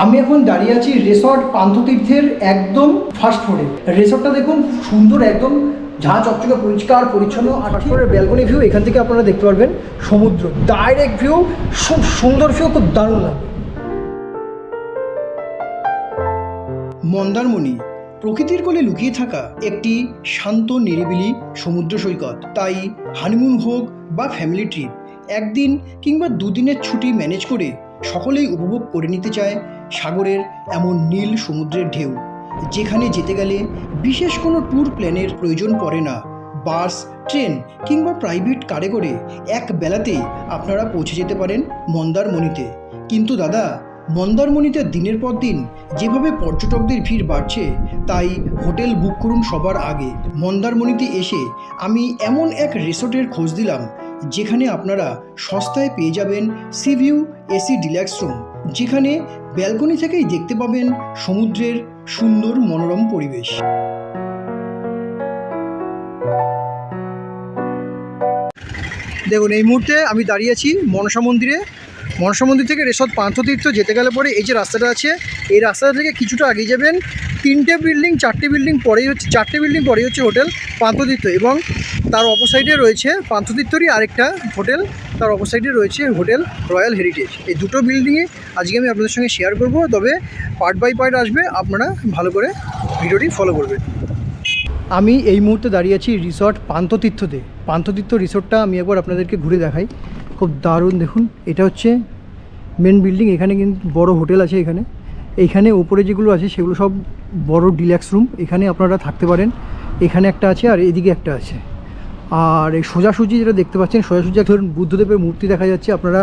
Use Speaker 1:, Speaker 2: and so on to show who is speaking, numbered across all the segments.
Speaker 1: আমি এখন দাঁড়িয়ে আছি রিসর্ট পান্থতীর্থের একদম ফার্স্ট ফ্লোরে। রিসর্টটা দেখুন সুন্দর, একদম ঝাঁ চকচকে পরিষ্কার পরিচ্ছন্ন। আর ফার্স্ট ফ্লোরের ব্যালকনি ভিউ এখান থেকে আপনারা দেখতে পারবেন সমুদ্র, ডাইরেক্ট ভিউ, খুব সুন্দর ভিউ, খুব দারুণ লাগবে। মন্দারমণি প্রকৃতির কোলে লুকিয়ে থাকা একটি শান্ত নিরিবিলি সমুদ্র সৈকত। তাই হানিমুন হোক বা ফ্যামিলি ট্রিপ, একদিন কিংবা দুদিনের ছুটি ম্যানেজ করে সকলেই উপভোগ করে নিতে চায় সাগরের এমন নীল সমুদ্রের ঢেউ, যেখানে যেতে গেলে বিশেষ কোনো ট্যুর প্ল্যানের প্রয়োজন পড়ে না। বাস, ট্রেন কিংবা প্রাইভেট কারে করে এক বেলাতেই আপনারা পৌঁছে যেতে পারেন মন্দারমণিতে। কিন্তু দাদা, মন্দারমণিতে দিনের পর দিন যেভাবে পর্যটকদের ভিড় বাড়ছে, তাই হোটেল বুক করুন সবার আগে। মন্দারমণিতে এসে আমি এমন এক রিসোর্টের খোঁজ দিলাম যেখানে আপনারা সস্তায় পেয়ে যাবেন C view AC deluxe room, যেখানে ব্যালকনি থেকেই দেখতে পাবেন সমুদ্রের সুন্দর মনোরম পরিবেশ। দেখুন, এই মুহূর্তে আমি দাঁড়িয়ে আছি মনসা মন্দিরে। মনসা মন্দির থেকে রিসর্ট পান্থতীর্থ যেতে গেলে পরে এই যে রাস্তাটা আছে, এই রাস্তাটা থেকে কিছুটা এগিয়ে যাবেন। চারটে বিল্ডিং পরেই হচ্ছে হোটেল পান্থতীর্থ, এবং তার অপোসাইডে রয়েছে পান্থতীর্থরই আরেকটা হোটেল, তার অপোসাইডে রয়েছে হোটেল রয়্যাল হেরিটেজ। এই দুটো বিল্ডিংয়ে আজকে আমি আপনাদের সঙ্গে শেয়ার করব, তবে পার্ট বাই পার্ট আসবে, আপনারা ভালো করে ভিডিওটি ফলো করবেন। আমি এই মুহূর্তে দাঁড়িয়ে আছি রিসর্ট পান্থতীর্থতে। পান্থতীর্থ রিসর্টটা আমি একবার আপনাদেরকে ঘুরে দেখাই, খুব দারুণ। দেখুন, এটা হচ্ছে মেন বিল্ডিং, এখানে কিন্তু বড় হোটেল আছে। এইখানে ওপরে যেগুলো আছে সেগুলো সব বড় ডিলাক্স রুম, এখানে আপনারা থাকতে পারেন। এখানে একটা আছে আর এদিকে একটা আছে। আর এই সোজাসুজি যেটা দেখতে পাচ্ছেন, সোজাসুজি ধরুন বুদ্ধদেবের মূর্তি দেখা যাচ্ছে, আপনারা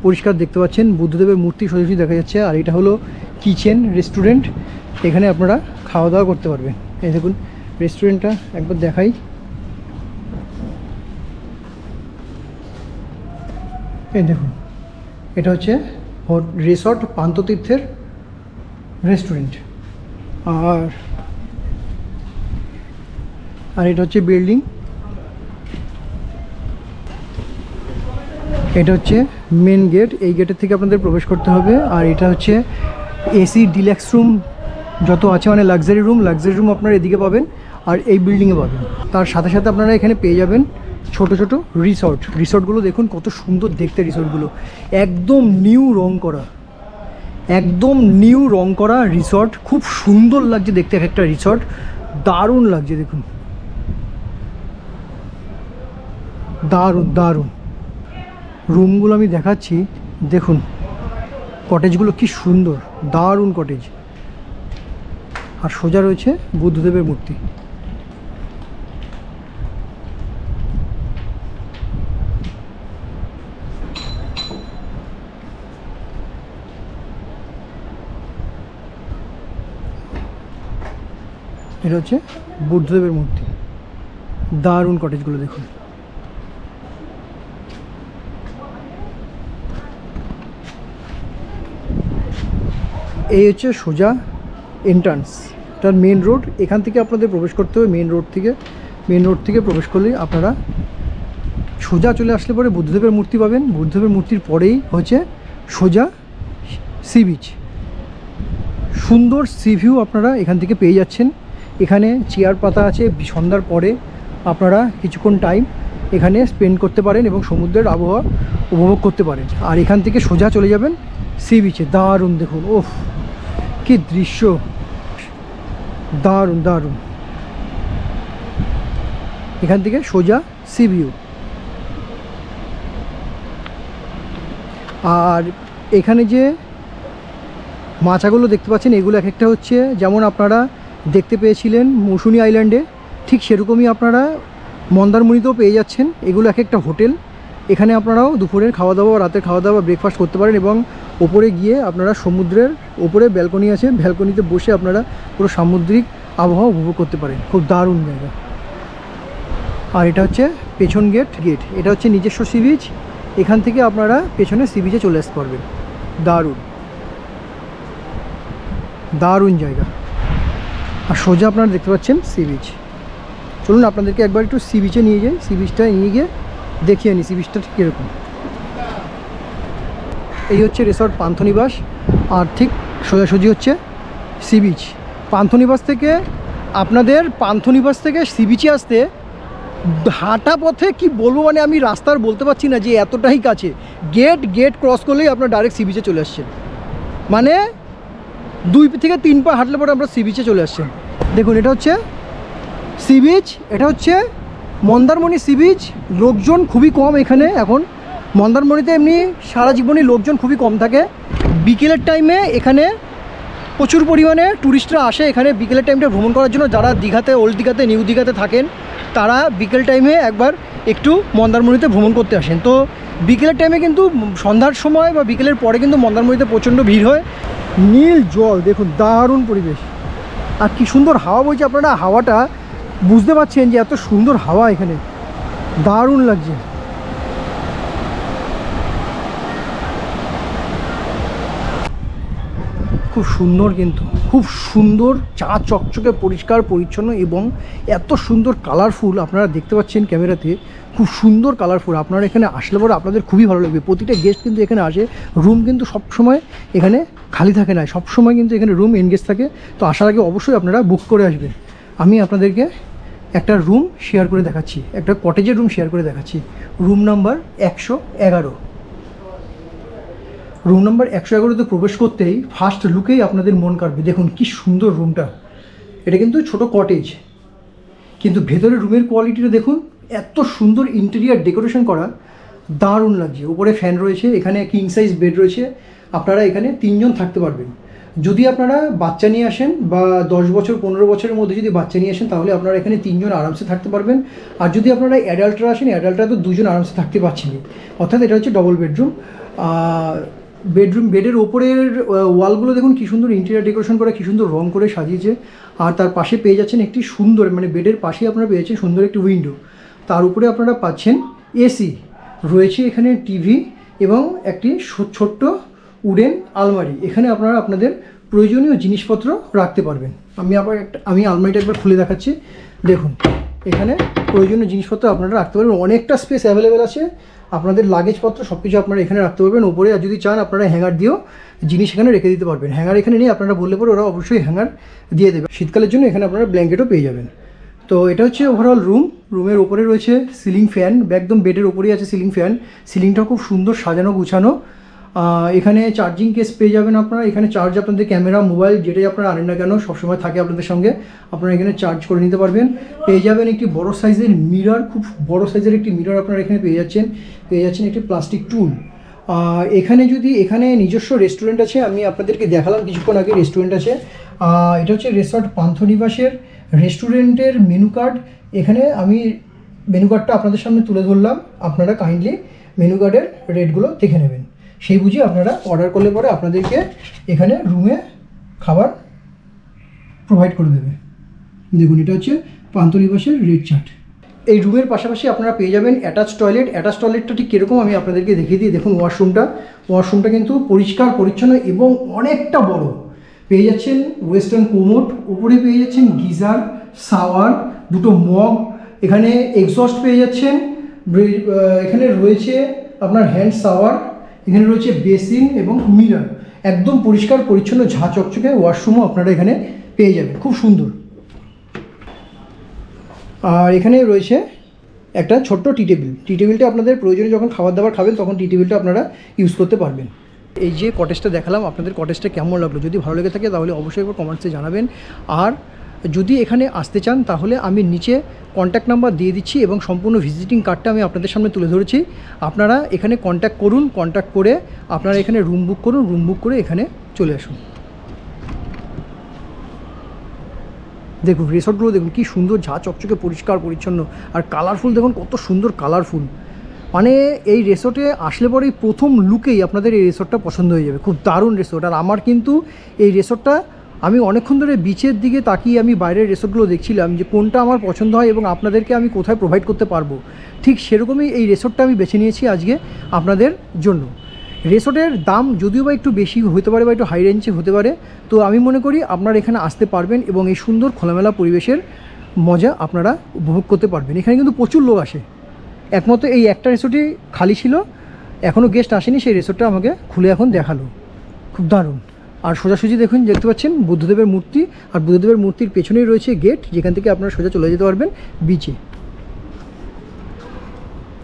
Speaker 1: পরিষ্কার দেখতে পাচ্ছেন বুদ্ধদেবের মূর্তি সোজাসুজি দেখা যাচ্ছে। আর এটা হলো কিচেন রেস্টুরেন্ট, এখানে আপনারা খাওয়া দাওয়া করতে পারবেন। এই দেখুন রেস্টুরেন্টটা একবার দেখাই। এই দেখুন, এটা হচ্ছে রিসর্ট পান্থতীর্থের রেস্টুরেন্ট। আর এটা হচ্ছে বিল্ডিং, এটা হচ্ছে মেন গেট। এই গেটের থেকে আপনাদের প্রবেশ করতে হবে। আর এটা হচ্ছে এসি ডিলাক্স রুম যত আছে, মানে লাক্সারি রুম আপনারা এদিকে পাবেন আর এই বিল্ডিংয়ে পাবেন। তার সাথে সাথে আপনারা এখানে পেয়ে যাবেন ছোট ছোট রিসর্টগুলো দেখুন কত সুন্দর দেখতে। রিসর্টগুলো একদম নিউ রং করা রিসর্ট, খুব সুন্দর লাগছে দেখতে এক একটা রিসর্ট, দারুণ লাগছে। দেখুন দারুণ রুমগুলো আমি দেখাচ্ছি। দেখুন কটেজগুলো কি সুন্দর, দারুণ কটেজ। আর সোজা রয়েছে বুদ্ধদেবের মূর্তি। এটা হচ্ছে বুদ্ধদেবের মূর্তি, দারুণ কটেজগুলো দেখুন। এই হচ্ছে সোজা এন্ট্রান্স, তার মেন রোড। এখান থেকে আপনাদের প্রবেশ করতে হবে মেন রোড থেকে প্রবেশ করলেই আপনারা সোজা চলে আসলে পরে বুদ্ধদেবের মূর্তি পাবেন। বুদ্ধদেবের মূর্তির পরেই হচ্ছে সোজা সি বিচ, সুন্দর সি ভিউ আপনারা এখান থেকে পেয়ে যাচ্ছেন। এখানে চেয়ার পাতা আছে, সন্ধ্যার পরে আপনারা কিছুক্ষণ টাইম এখানে স্পেন্ড করতে পারেন এবং সমুদ্রের আবহাওয়া উপভোগ করতে পারেন। আর এখান থেকে সোজা চলে যাবেন সি বিচে। দারুণ দেখুন, ওফ কি দৃশ্য, দারুণ। এখান থেকে সোজা সি ভিউ। আর এখানে যে মাচাগুলো দেখতে পাচ্ছেন, এগুলো এক একটা হচ্ছে যেমন আপনারা দেখতে পেয়েছিলেন মৌসুনি আইল্যান্ডে, ঠিক সেরকমই আপনারা মন্দারমণিতেও পেয়ে যাচ্ছেন। এগুলো এক একটা হোটেল, এখানে আপনারাও দুপুরের খাওয়া দাওয়া, রাতের খাওয়া দাওয়া, ব্রেকফাস্ট করতে পারেন। এবং ওপরে গিয়ে আপনারা সমুদ্রের ওপরে ব্যালকনি আছে, ব্যালকনিতে বসে আপনারা পুরো সামুদ্রিক আবহাওয়া উপভোগ করতে পারেন, খুব দারুণ জায়গা। আর এটা হচ্ছে পেছন গেট, এটা হচ্ছে নিজস্ব সি বিচ। এখান থেকে আপনারা পেছনে সি বিচে চলে আসতে পারবেন। দারুণ জায়গা। আর সোজা আপনারা দেখতে পাচ্ছেন সি বিচ। চলুন আপনাদেরকে একবার একটু সি বিচে নিয়ে যাই, সি বিচটা নিয়ে গিয়ে দেখিয়ে নিই সি বিচটা ঠিক কীরকম। এই হচ্ছে রিসর্ট পান্থনিবাস। আর ঠিক সোজাসুজি হচ্ছে সি বিচ। পান্থনিবাস থেকে আপনাদের পান্থনিবাস থেকে সি বিচে আসতে হাঁটা পথে কি বলবো, মানে আমি রাস্তার বলতে পারছি না যে এতটাই কাছে। গেট ক্রস করলেই আপনার ডাইরেক্ট সি বিচে চলে আসছেন, মানে 2 থেকে 3 পা হাঁটলে পরে আমরা সি বিচে চলে আসছেন। দেখুন এটা হচ্ছে সি বিচ, এটা হচ্ছে মন্দারমণি সি বিচ। লোকজন খুবই কম এখানে এখন। মন্দারমণিতে এমনি সারা জীবনই লোকজন খুবই কম থাকে। বিকেলের টাইমে এখানে প্রচুর পরিমাণে ট্যুরিস্টরা আসে এখানে বিকেলের টাইমটা ভ্রমণ করার জন্য। যারা দীঘাতে, ওল্ড দীঘাতে, নিউ দীঘাতে থাকেন তারা বিকেল টাইমে একবার একটু মন্দারমণিতে ভ্রমণ করতে আসেন। তো বিকেলের টাইমে কিন্তু সন্ধ্যার সময় বা বিকেলের পরে কিন্তু মন্দারমণিতে প্রচণ্ড ভিড় হয়। নীল জল, দেখুন দারুণ পরিবেশ, আর কি সুন্দর হাওয়া বইছে। আপনারা হাওয়াটা বুঝতে পারছেন যে এত সুন্দর হাওয়া এখানে, দারুণ লাগছে। খুব সুন্দর, কিন্তু খুব সুন্দর, চা চকচকে পরিষ্কার পরিচ্ছন্ন এবং এত সুন্দর কালারফুল। আপনারা দেখতে পাচ্ছেন ক্যামেরাতে, খুব সুন্দর কালারফুল। আপনারা এখানে আসলে পরে আপনাদের খুবই ভালো লাগবে। প্রতিটা গেস্ট কিন্তু এখানে আসে, রুম কিন্তু সবসময় এখানে খালি থাকে না, সবসময় কিন্তু এখানে রুম এনগেজ থাকে। তো আসার আগে অবশ্যই আপনারা বুক করে আসবেন। আমি আপনাদেরকে একটা রুম শেয়ার করে দেখাচ্ছি, একটা কটেজের রুম শেয়ার করে দেখাচ্ছি। Room number 111। রুম নাম্বার 111তে প্রবেশ করতেই ফার্স্ট লুকেই আপনাদের মন কাড়বে। দেখুন কি সুন্দর রুমটা। এটা কিন্তু ছোট কটেজ, কিন্তু ভেতরে রুমের কোয়ালিটিটা দেখুন, এত সুন্দর ইন্টেরিয়ার ডেকোরেশন করা, দারুণ লাগছে। উপরে ফ্যান রয়েছে, এখানে কিং সাইজ বেড রয়েছে। আপনারা এখানে 3 জন থাকতে পারবেন। যদি আপনারা বাচ্চা নিয়ে আসেন বা 10 বছর 15 বছরের মধ্যে যদি বাচ্চা নিয়ে আসেন তাহলে আপনারা এখানে 3 জন আরামসে থাকতে পারবেন। আর যদি আপনারা অ্যাডাল্টরা আসেন, অ্যাডাল্টরা তো 2 জন আরামসে থাকতে পারছেন। অর্থাৎ এটা হচ্ছে ডবল বেডরুম। বেডের ওপরের ওয়ালগুলো দেখুন কি সুন্দর ইন্টেরিয়ার ডেকোরেশন করে, কি সুন্দর রং করে সাজিয়েছে। আর তার পাশে পেয়ে যাচ্ছেন একটি সুন্দর, মানে বেডের পাশে আপনারা পেয়েছেন সুন্দর একটি উইন্ডো। তার উপরে আপনারা পাচ্ছেন এসি রয়েছে, এখানে টিভি এবং একটি ছোট্ট উডেন আলমারি। এখানে আপনারা আপনাদের প্রয়োজনীয় জিনিসপত্র রাখতে পারবেন। আমি আলমারিটা একবার খুলে দেখাচ্ছি। দেখুন এখানে প্রয়োজনীয় জিনিসপত্র আপনারা রাখতে পারবেন, অনেকটা স্পেস অ্যাভেলেবেল আছে। আপনাদের লাগেজপত্র সব কিছু আপনারা এখানে রাখতে পারবেন। ওপরে আর যদি চান আপনারা হ্যাঙ্গার দিয়েও জিনিস এখানে রেখে দিতে পারবেন। হ্যাঙ্গার এখানে নিয়ে আপনারা বললে পরে ওরা অবশ্যই হ্যাঙ্গার দিয়ে দেবে। শীতকালের জন্য এখানে আপনারা ব্ল্যাঙ্কেটও পেয়ে যাবেন। তো এটা হচ্ছে ওভারঅল রুম। রুমের ওপরে রয়েছে সিলিং ফ্যান, একদম বেডের ওপরেই আছে সিলিং ফ্যান। সিলিংটা খুব সুন্দর সাজানো গুছানো। এখানে চার্জিং কেস পেয়ে যাবেন আপনারা। এখানে চার্জ আপনাদের ক্যামেরা, মোবাইল যেটাই আপনারা আনেন না কেন সবসময় থাকে আপনাদের সঙ্গে, আপনারা এখানে চার্জ করে নিতে পারবেন। পেয়ে যাবেন একটি বড় সাইজের মিরর, খুব বড় সাইজের একটি মিরর আপনারা এখানে পেয়ে যাচ্ছেন একটি প্লাস্টিক টুল। এখানে নিজস্ব রেস্টুরেন্ট আছে, আমি আপনাদেরকে দেখালাম কিছুক্ষণ আগে রেস্টুরেন্ট আছে। এটা হচ্ছে রিসর্ট পান্থনিবাসের রেস্টুরেন্টের মেনু কার্ড। এখানে আমি মেনু কার্ডটা আপনাদের সামনে তুলে ধরলাম, আপনারা কাইন্ডলি মেনু কার্ডের রেটগুলো দেখে নেবেন। সেই বুঝে আপনারা অর্ডার করলে পরে আপনাদেরকে এখানে রুমে খাবার প্রোভাইড করে দেবে। দেখুন এটা হচ্ছে পান্থনিবাসের রেট চার্ট। এই রুমের পাশাপাশি আপনারা পেয়ে যাবেন অ্যাটাচ টয়লেট। অ্যাটাচ টয়লেটটা ঠিক কীরকম আমি আপনাদেরকে দেখিয়ে দিই। দেখুন ওয়াশরুমটা কিন্তু পরিষ্কার পরিচ্ছন্ন এবং অনেকটা বড়। পেয়ে যাচ্ছেন ওয়েস্টার্ন কোমোড, উপরে পেয়ে যাচ্ছেন গিজার, শাওয়ার, দুটো মগ, এখানে এক্সস্ট পেয়ে যাচ্ছেন। এখানে রয়েছে আপনার হ্যান্ড শাওয়ার, এখানে রয়েছে বেসিন এবং মিরর। একদম পরিষ্কার পরিচ্ছন্ন ঝাঁ চকচকে ওয়াশরুমও আপনারা এখানে পেয়ে যাবেন, খুব সুন্দর। আর এখানে রয়েছে একটা ছোট্ট টি টেবিলটা আপনাদের প্রয়োজনে যখন খাবার দাবার খাবেন তখন টি টেবিলটা আপনারা ইউজ করতে পারবেন। এই যে কটেজটা দেখালাম আপনাদের, কটেজটা কেমন লাগলো যদি ভালো লেগে থাকে তাহলে অবশ্যই একবার কমেন্টসে জানাবেন। আর যদি এখানে আসতে চান তাহলে আমি নিচে কন্ট্যাক্ট নাম্বার দিয়ে দিচ্ছি এবং সম্পূর্ণ ভিজিটিং কার্ডটা আমি আপনাদের সামনে তুলে ধরেছি। আপনারা এখানে কন্ট্যাক্ট করুন, কন্ট্যাক্ট করে আপনারা এখানে রুম বুক করুন, রুম বুক করে এখানে চলে আসুন। দেখুন রিসর্টগুলো দেখুন কী সুন্দর ঝাঁ চকচকে পরিষ্কার পরিচ্ছন্ন, আর কালারফুল দেখুন কত সুন্দর কালারফুল। মানে এই রিসর্টে আসলে পরেই প্রথম লুকেই আপনাদের এই রিসর্টটা পছন্দ হয়ে যাবে। খুব দারুণ রিসর্ট। আর আমার কিন্তু এই রিসর্টটা আমি অনেকক্ষণ ধরে বিচের দিকে তাকিয়ে আমি বাইরের রিসর্টগুলো দেখছিলাম যে কোনটা আমার পছন্দ হয় এবং আপনাদেরকে আমি কোথায় প্রোভাইড করতে পারবো। ঠিক সেরকমই এই রিসর্টটা আমি বেছে নিয়েছি আজকে আপনাদের জন্য। রিসর্টের দাম যদিও বা একটু বেশি হতে পারে বা একটু হাই রেঞ্জে হতে পারে, তো আমি মনে করি আপনারা এখানে আসতে পারবেন এবং এই সুন্দর খোলামেলা পরিবেশের মজা আপনারা উপভোগ করতে পারবেন। এখানে কিন্তু প্রচুর লোক আসে। একমাত্র এই একটা রিসর্টই খালি ছিল, এখনও গেস্ট আসেনি, সেই রিসর্টটা আমাকে খুলে এখন দেখালো। খুব দারুণ। আর সোজাসুজি দেখুন দেখতে পাচ্ছেন বুদ্ধদেবের মূর্তি, আর বুদ্ধদেবের মূর্তির পেছনেই রয়েছে গেট, যেখান থেকে আপনারা সোজা চলে যেতে পারবেন বিচে।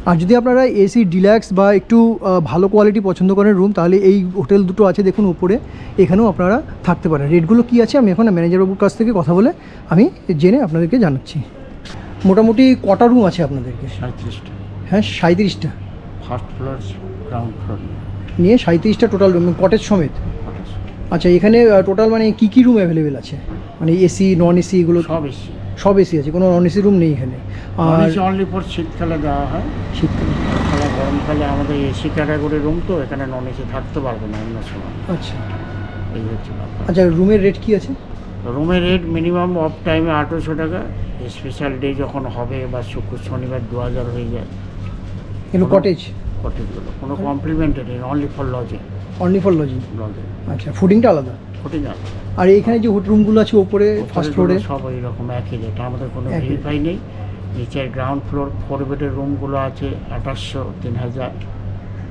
Speaker 1: আর যদি আপনারা এসি ডিলাক্স বা একটু ভালো কোয়ালিটি পছন্দ করেন রুম, তাহলে এই হোটেল দুটো আছে দেখুন উপরে, এখানেও আপনারা থাকতে পারেন। রেটগুলো কী আছে আমি এখন ম্যানেজারবাবুর কাছ থেকে কথা বলে আমি জেনে আপনাদেরকে জানাচ্ছি। মোটামুটি কটা রুম আছে আপনাদেরকে?
Speaker 2: 37টা।
Speaker 1: হ্যাঁ 37টা,
Speaker 2: ফার্স্ট ফ্লোর গ্রাউন্ড ফ্লোর
Speaker 1: নিয়ে 37টা টোটাল রুম কটেজ সমেত। আচ্ছা, এখানে টোটাল মানে কী কী রুম অ্যাভেলেবেল আছে? মানে এসি নন এসি এগুলো
Speaker 2: সব এসি।
Speaker 1: সব এসি আছে, কোনো নন এসি রুম নেই এখানে? আর
Speaker 2: অনলি ফর শীতকালে দেওয়া হয়।
Speaker 1: শীতকালে?
Speaker 2: গরমকালে আমাদের এসি ক্যাটাগরি রুম, তো এখানে নন এসি থাকতে পারবে না অন্য সময়।
Speaker 1: আচ্ছা
Speaker 2: এই হচ্ছে ব্যাপার।
Speaker 1: আচ্ছা, রুমের রেট কী আছে?
Speaker 2: রুমের রেট মিনিমাম অফ টাইমে 800 টাকা, স্পেশাল ডে যখন হবে বা শুক্র শনিবার 2000 হয়ে যায়।
Speaker 1: এগুলো কটেজ?
Speaker 2: কটেজগুলো কোনো complimentary, only for lodging.
Speaker 1: Only for lodging?
Speaker 2: Lodging.
Speaker 1: আচ্ছা, ফুডিংটা আলাদা?
Speaker 2: ফুডিং আলাদা।
Speaker 1: আর এইখানে যে রুমগুলো আছে ওপরে ফার্স্ট ফ্লোরে?
Speaker 2: সব ওই রকম একই রেট, আমাদের কোনো
Speaker 1: একই।
Speaker 2: ভেরিফাই নেই। নিচের গ্রাউন্ড ফ্লোর 4 বেডের রুমগুলো আছে 2800, 3000।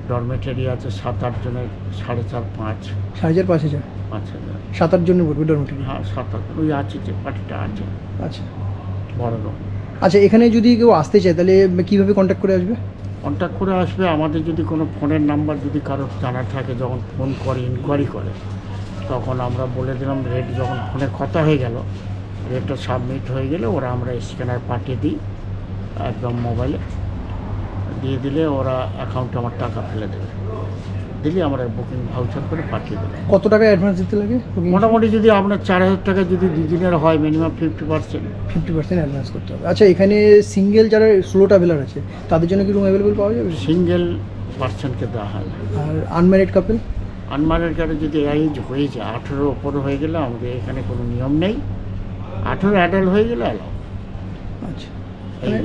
Speaker 2: ডরমেটারি আছে 7-8 জনের 4.5, 5।
Speaker 1: 4,500
Speaker 2: 5,000।
Speaker 1: 7-8 জনের পড়বে ডরমেটরি?
Speaker 2: হ্যাঁ 7-8 ওই আছে, যে পার্টিটা আছে
Speaker 1: আচ্ছা
Speaker 2: বড় রুম।
Speaker 1: আচ্ছা, এখানে যদি কেউ আসতে চায় তাহলে কীভাবে কন্ট্যাক্ট করে আসবে?
Speaker 2: কন্ট্যাক্ট করে আসবে। আমাদের যদি কোনো ফোনের নাম্বার যদি কারো জানার থাকে, যখন ফোন করে ইনকোয়ারি করে, তখন আমরা বলে দিলাম রেট। যখন ফোনে কথা হয়ে গেল, রেটটা সাবমিট হয়ে গেলে ওরা আমরা স্ক্যানার পাঠিয়ে দিই একদম মোবাইলে, দিয়ে দিলে ওরা অ্যাকাউন্টে আমার টাকা ফেলে দেবে, দিলে আমরা বুকিং ভাউচার করে পাঠিয়ে দেবো।
Speaker 1: কত টাকা অ্যাডভান্স দিতে লাগে?
Speaker 2: মোটামুটি যদি আপনার 4000 টাকা যদি 2 দিনের হয়, মিনিমাম 50%।
Speaker 1: 50% অ্যাডভান্স করতে হবে। আচ্ছা, এখানে সিঙ্গেল যারা স্লো ট্রাভেলার আছে তাদের জন্য কি রুম অ্যাভেলেবল পাওয়া যাবে?
Speaker 2: সিঙ্গেল পার্সনকে দেওয়া হয়।
Speaker 1: আর আনম্যারিড কাপল?
Speaker 2: আনম্যারিড কারে যদি এজ হয়ে যায় 18 ওপরে হয়ে গেলে আমাদের এখানে কোনো নিয়ম নেই, 18 অ্যাডাল্ট হয়ে গেলে অ্যালাউ।
Speaker 1: আচ্ছা,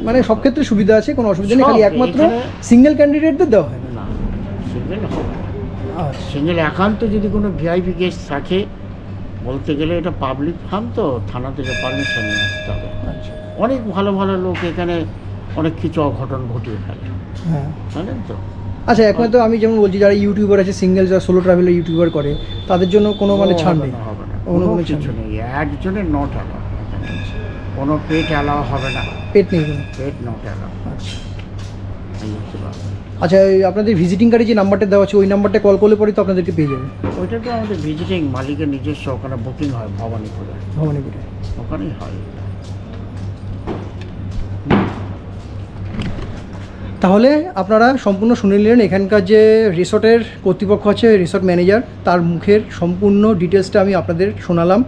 Speaker 1: মানে সব ক্ষেত্রে সুবিধা আছে, কোনো অসুবিধা নেই, খালি
Speaker 2: সব
Speaker 1: একমাত্র
Speaker 2: এখানে-
Speaker 1: সিঙ্গেল ক্যান্ডিডেটদের দেওয়া হয় না?
Speaker 2: না, সিঙ্গেল হবে না।
Speaker 1: আচ্ছা
Speaker 2: সিঙ্গেল একান্ত যদি কোনো ভিআইপি গেস্ট থাকে, বলতে গেলে এটা পাবলিক ফার্ম, তো থানা থেকে পারমিশন নিয়ে আসতে হবে।
Speaker 1: আচ্ছা।
Speaker 2: অনেক ভালো ভালো লোক এখানে অনেক কিছু অঘটন ঘটিয়ে ফেলে,
Speaker 1: হ্যাঁ
Speaker 2: জানেন তো।
Speaker 1: আচ্ছা, একমাত্র আমি যেমন বলছি যারা ইউটিউবার আছে, সিঙ্গেল যারা সোলো ট্রাভেলার ইউটিউবার করে, তাদের জন্য কোনো মানে ছাড় নেই?
Speaker 2: হবে না,
Speaker 1: কোনো
Speaker 2: কোনো
Speaker 1: ছাড়
Speaker 2: কিছু নেই। একজনের নট অ্যালাউ, কোনো পেট অ্যালাউ হবে না।
Speaker 1: পেট নেই কোনো?
Speaker 2: পেট নট অ্যালাউ।
Speaker 1: আচ্ছা
Speaker 2: এই হচ্ছে ব্যাপার।
Speaker 1: আচ্ছা, এই আপনাদের ভিজিটিং কার্ডে যে নাম্বারটা দেওয়া আছে ওই নাম্বারটা কল করলে পরে তো আপনাদেরকে পেয়ে যাবে?
Speaker 2: ওইটা তো আমাদের ভিজিটিং মালিকের নিজস্ব, ওখানে বুকিং হয় ভবানীপুরে,
Speaker 1: ভবানীপুরে?
Speaker 2: ওখানেই হয়।
Speaker 1: তাহলে আপনারা সম্পূর্ণ শুনে নিলেন এখানকার যে রিসর্টের কর্তৃপক্ষ আছে, রিসর্ট ম্যানেজার, তার মুখের সম্পূর্ণ ডিটেলসটা আমি আপনাদের শোনালাম।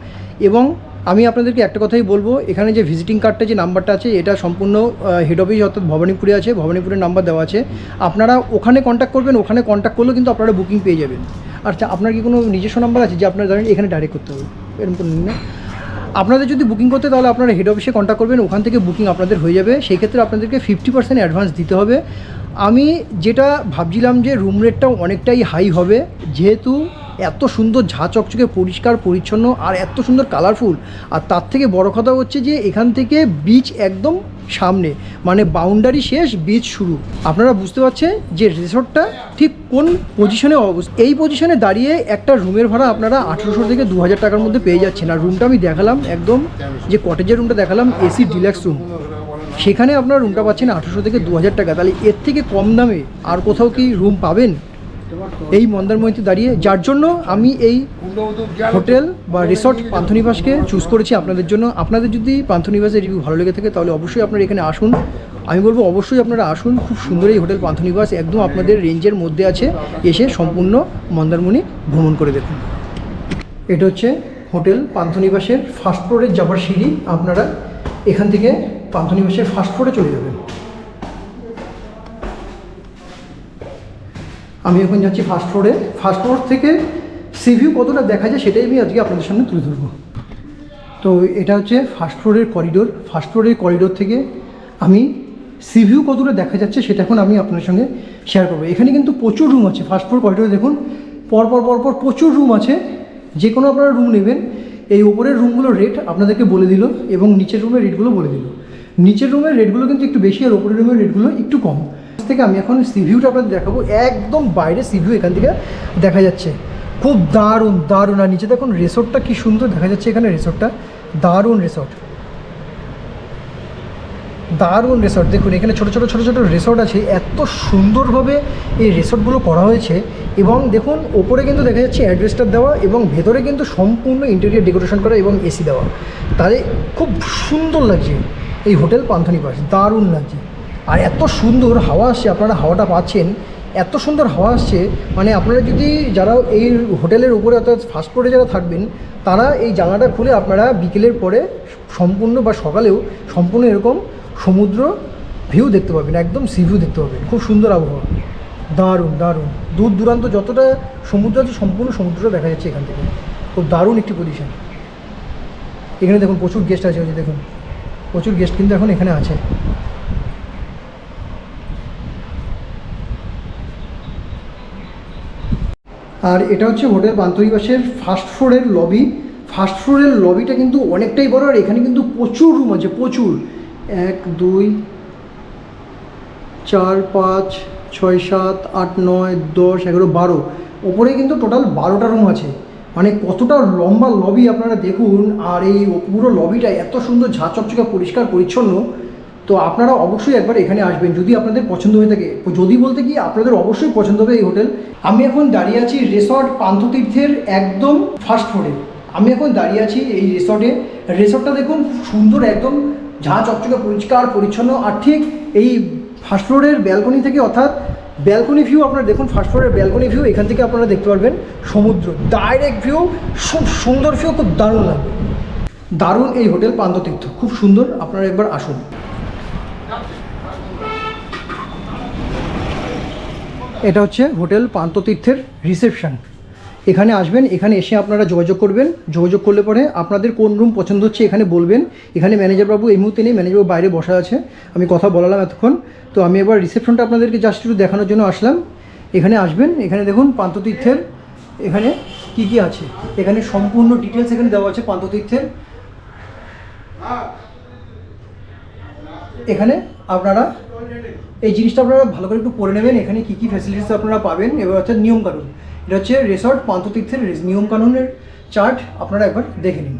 Speaker 1: এবং আমি আপনাদেরকে একটা কথাই বলবো, এখানে যে ভিজিটিং কার্ডটা যে নাম্বারটা আছে এটা সম্পূর্ণ হেড অফিস অর্থাৎ ভবানীপুরে আছে, ভবানীপুরের নাম্বার দেওয়া আছে। আপনারা ওখানে কন্ট্যাক্ট করবেন, ওখানে কন্ট্যাক্ট করলেও কিন্তু আপনারা বুকিং পেয়ে যাবেন। আচ্ছা, আপনার কি কোনো নিজস্ব নাম্বার আছে যে আপনারা ধরেন এখানে ডাইরেক্ট করতে হবে? এরকম কোনো না, আপনাদের যদি বুকিং করতে তাহলে আপনারা হেড অফিসে কন্ট্যাক্ট করবেন, ওখান থেকে বুকিং আপনাদের হয়ে যাবে। সেই ক্ষেত্রে আপনাদেরকে 50% অ্যাডভান্স দিতে হবে। আমি যেটা ভাবছিলাম যে রুম রেটটাও অনেকটাই হাই হবে, যেহেতু এত সুন্দর ঝাঁ চকচকে পরিষ্কার পরিচ্ছন্ন আর এত সুন্দর কালারফুল। আর তার থেকে বড় কথা হচ্ছে যে এখান থেকে বিচ একদম সামনে, মানে বাউন্ডারি শেষ, বিচ শুরু। আপনারা বুঝতে পারছেন যে রিসর্টটা ঠিক কোন পজিশনে অবস্থিত। এই পজিশনে দাঁড়িয়ে একটা রুমের ভাড়া আপনারা 1800 থেকে 2000 টাকার মধ্যে পেয়ে যাচ্ছেন। আর রুমটা আমি দেখালাম, একদম যে কটেজের রুমটা দেখালাম এসি ডিলাক্স রুম, সেখানে আপনার রুমটা পাচ্ছেন 1800 থেকে 2000 টাকা। তাহলে এর থেকে কম দামে আর কোথাও কি রুম পাবেন এই মন্দারমণিতে দাঁড়িয়ে? যার জন্য আমি এই হোটেল বা রিসর্ট পান্থনিবাসকে চুজ করেছি আপনাদের জন্য। আপনাদের যদি পান্থনিবাসের রিভিউ ভালো লেগে থাকে তাহলে অবশ্যই আপনারা এখানে আসুন। আমি বলবো অবশ্যই আপনারা আসুন, খুব সুন্দর এই হোটেল পান্থনিবাস, একদম আপনাদের রেঞ্জের মধ্যে আছে। এসে সম্পূর্ণ মন্দারমণি ভ্রমণ করে দেখুন। এটা হচ্ছে হোটেল পান্থনিবাসের ফার্স্ট ফ্লোরের যাবার সিঁড়ি। আপনারা এখান থেকে পান্থনিবাসের ফার্স্ট ফ্লোরে চলে যাবেন। আমি এখন যাচ্ছি ফার্স্ট ফ্লোরে। ফার্স্ট ফ্লোর থেকে সিভিউ কতটা দেখা যায় সেটাই আমি আজকে আপনাদের সামনে তুলে ধরবো। তো এটা হচ্ছে ফার্স্ট ফ্লোরের করিডোর। ফার্স্ট ফ্লোরের করিডোর থেকে আমি সিভিউ কতটা দেখা যাচ্ছে সেটা এখন আমি আপনাদের সঙ্গে শেয়ার করবো। এখানে কিন্তু প্রচুর রুম আছে। ফার্স্ট ফ্লোর করিডোরে দেখুন পরপর প্রচুর রুম আছে। যে কোনো আপনারা রুম নেবেন, এই ওপরের রুমগুলোর রেট আপনাদেরকে বলে দিল এবং নিচের রুমের রেটগুলো বলে দিল। নিচের রুমের রেটগুলো কিন্তু একটু বেশি আর ওপরের রুমের রেটগুলো একটু কম। থেকে আমি এখন সিভিউটা আপনাদের দেখাবো। একদম বাইরে সিভিউ এখান থেকে দেখা যাচ্ছে। খুব দারুণ দারুণ। আর নিচে দেখুন রিসোর্টটা কি সুন্দর দেখা যাচ্ছে এখানে, রিসোর্টটা দারুণ রিসোর্ট, দারুণ রিসোর্ট। দেখুন এখানে ছোটো ছোটো ছোটো ছোটো রিসোর্ট আছে, এত সুন্দরভাবে এই রিসোর্টগুলো করা হয়েছে। এবং দেখুন ওপরে কিন্তু দেখা যাচ্ছে অ্যাড্রেসটা দেওয়া এবং ভেতরে কিন্তু সম্পূর্ণ ইন্টেরিয়ার ডেকোরেশন করা এবং এসি দেওয়া, তাহলে খুব সুন্দর লাগছে এই হোটেল পান্থনিবাস, দারুণ লাগছে। আর এত সুন্দর হাওয়া আসছে, আপনারা হাওয়াটা পাচ্ছেন, এত সুন্দর হাওয়া আসছে, মানে আপনারা যদি যারা এই হোটেলের উপরে অর্থাৎ ফার্স্ট ফ্লোরে যারা থাকবেন তারা এই জানলাটা খুলে আপনারা বিকেলের পরে সম্পূর্ণ বা সকালেও সম্পূর্ণ এরকম সমুদ্র ভিউ দেখতে পাবেন, একদম সি ভিউ দেখতে পাবেন, খুব সুন্দর আবহাওয়া, দারুণ দারুণ। দূর দূরান্ত যতটা সমুদ্র আছে সম্পূর্ণ সমুদ্রটা দেখা যাচ্ছে এখান থেকে, খুব দারুণ একটি পজিশন। এখানে দেখুন প্রচুর গেস্ট আছে, দেখুন প্রচুর গেস্ট কিন্তু এখন এখানে আছে। আর এটা হচ্ছে হোটেল পান্থনিবাসের ফার্স্ট ফ্লোরের লবি। ফার্স্ট ফ্লোরের লবিটা কিন্তু অনেকটাই বড়, আর এখানে কিন্তু প্রচুর রুম আছে, প্রচুর, 1 2 4 5 6 7 8 9 10 11 12, ওপরে কিন্তু টোটাল 12টা রুম আছে, মানে কতটা লম্বা লবি আপনারা দেখুন। আর এই পুরো লবিটা এত সুন্দর ঝাঁ চকচকে পরিষ্কার পরিচ্ছন্ন, তো আপনারা অবশ্যই একবার এখানে আসবেন যদি আপনাদের পছন্দ হয়ে থাকে। যদি বলতে কি আপনাদের অবশ্যই পছন্দ হবে এই হোটেল। আমি এখন দাঁড়িয়ে আছি রিসর্ট পান্থতীর্থের একদম ফার্স্ট ফ্লোরে, আমি এখন দাঁড়িয়ে আছি এই রিসর্টে। রিসর্টটা দেখুন সুন্দর, একদম ঝাঁ চকচকে পরিষ্কার পরিচ্ছন্ন। আর ঠিক এই ফার্স্ট ফ্লোরের ব্যালকনি থেকে, অর্থাৎ ব্যালকনি ভিউ আপনারা দেখুন, ফার্স্ট ফ্লোরের ব্যালকনি ভিউ, এখান থেকে আপনারা দেখতে পারবেন সমুদ্র, ডাইরেক্ট ভিউ, খুব সুন্দর ভিউ, খুব দারুণ লাগবে, দারুণ এই হোটেল পান্থতীর্থ, খুব সুন্দর, আপনারা একবার আসুন। এটা হচ্ছে হোটেল পান্থতীর্থের রিসেপশন, এখানে আসবেন, এখানে এসে আপনারা যোগাযোগ করবেন, যোগাযোগ করলে পরে আপনাদের কোন রুম পছন্দ হচ্ছে এখানে বলবেন। এখানে ম্যানেজারবাবু এই মুহূর্তে নেই, ম্যানেজারবাবু বাইরে বসা আছে, আমি কথা বলালাম এতক্ষণ, তো আমি এবার রিসেপশনটা আপনাদেরকে জাস্ট একটু দেখানোর জন্য আসলাম। এখানে আসবেন, এখানে দেখুন পান্থতীর্থের এখানে কি কি আছে, এখানে সম্পূর্ণ ডিটেলস এখানে দেওয়া আছে পান্থতীর্থের। এখানে আপনারা এই জিনিসটা আপনারা ভালো করে একটু পড়ে নেবেন, এখানে কী কী ফ্যাসিলিটিস আপনারা পাবেন, এবার হচ্ছে নিয়মকানুন। এটা হচ্ছে রিসর্ট পান্থতীর্থের নিয়মকানুনের চার্ট, আপনারা একবার দেখে নিন।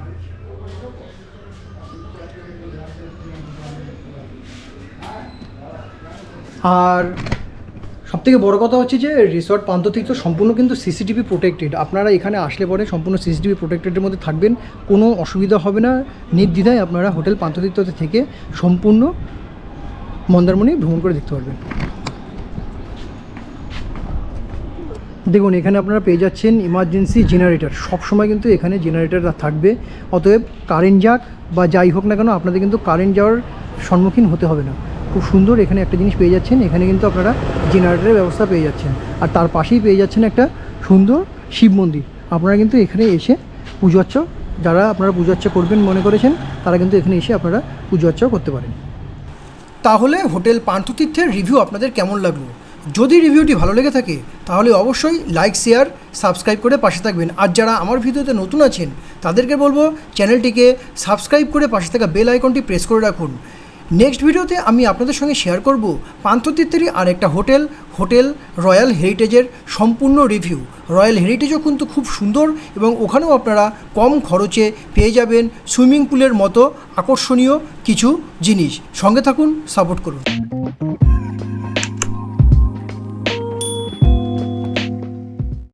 Speaker 1: আর সবথেকে বড় কথা হচ্ছে যে রিসর্ট পান্থতীর্থ সম্পূর্ণ কিন্তু সিসিটিভি প্রোটেক্টেড, আপনারা এখানে আসলে পরে সম্পূর্ণ সিসিটিভি প্রোটেক্টেডের মধ্যে থাকবেন, কোনো অসুবিধা হবে না, নির্দ্বিধায় আপনারা হোটেল পান্থতীর্থ থেকে সম্পূর্ণ মন্দারমণি ভ্রমণ করে দেখতে পারবেন। দেখুন এখানে আপনারা পেয়ে যাচ্ছেন ইমার্জেন্সি জেনারেটর, সবসময় কিন্তু এখানে জেনারেটর থাকবে, অতএব কারেন্ট যাক বা যাই হোক না কেন আপনাদের কিন্তু কারেন্ট যাওয়ার সম্মুখীন হতে হবে না। খুব সুন্দর এখানে একটা জিনিস পেয়ে যাচ্ছেন, এখানে কিন্তু আপনারা জেনারেটরের ব্যবস্থা পেয়ে যাচ্ছেন, আর তার পাশেই পেয়ে যাচ্ছেন একটা সুন্দর শিব মন্দির। আপনারা কিন্তু এখানে এসে পুজো অর্চা, যারা আপনারা পুজো অর্চা করবেন মনে করেছেন তারা কিন্তু এখানে এসে আপনারা পুজো অর্চাও করতে পারেন। তাহলে হোটেল পান্থতীর্থের রিভিউ আপনাদের কেমন লাগলো? যদি রিভিউটি ভালো লেগে থাকে তাহলে অবশ্যই লাইক শেয়ার সাবস্ক্রাইব করে পাশে থাকবেন। আর যারা আমার ভিডিওতে নতুন আছেন তাদেরকে বলবো চ্যানেলটিকে সাবস্ক্রাইব করে পাশে থাকা বেল আইকনটি প্রেস করে রাখুন। নেক্সট ভিডিওতে আমি আপনাদের সঙ্গে শেয়ার করব পান্থতীর্থেরই আরেকটা হোটেল রয়্যাল হেরিটেজের সম্পূর্ণ রিভিউ। রয়্যাল হেরিটেজও কিন্তু খুব সুন্দর এবং ওখানেও আপনারা কম খরচে পেয়ে যাবেন সুইমিং পুলের মতো আকর্ষণীয় কিছু জিনিস। সঙ্গে থাকুন, সাপোর্ট করুন।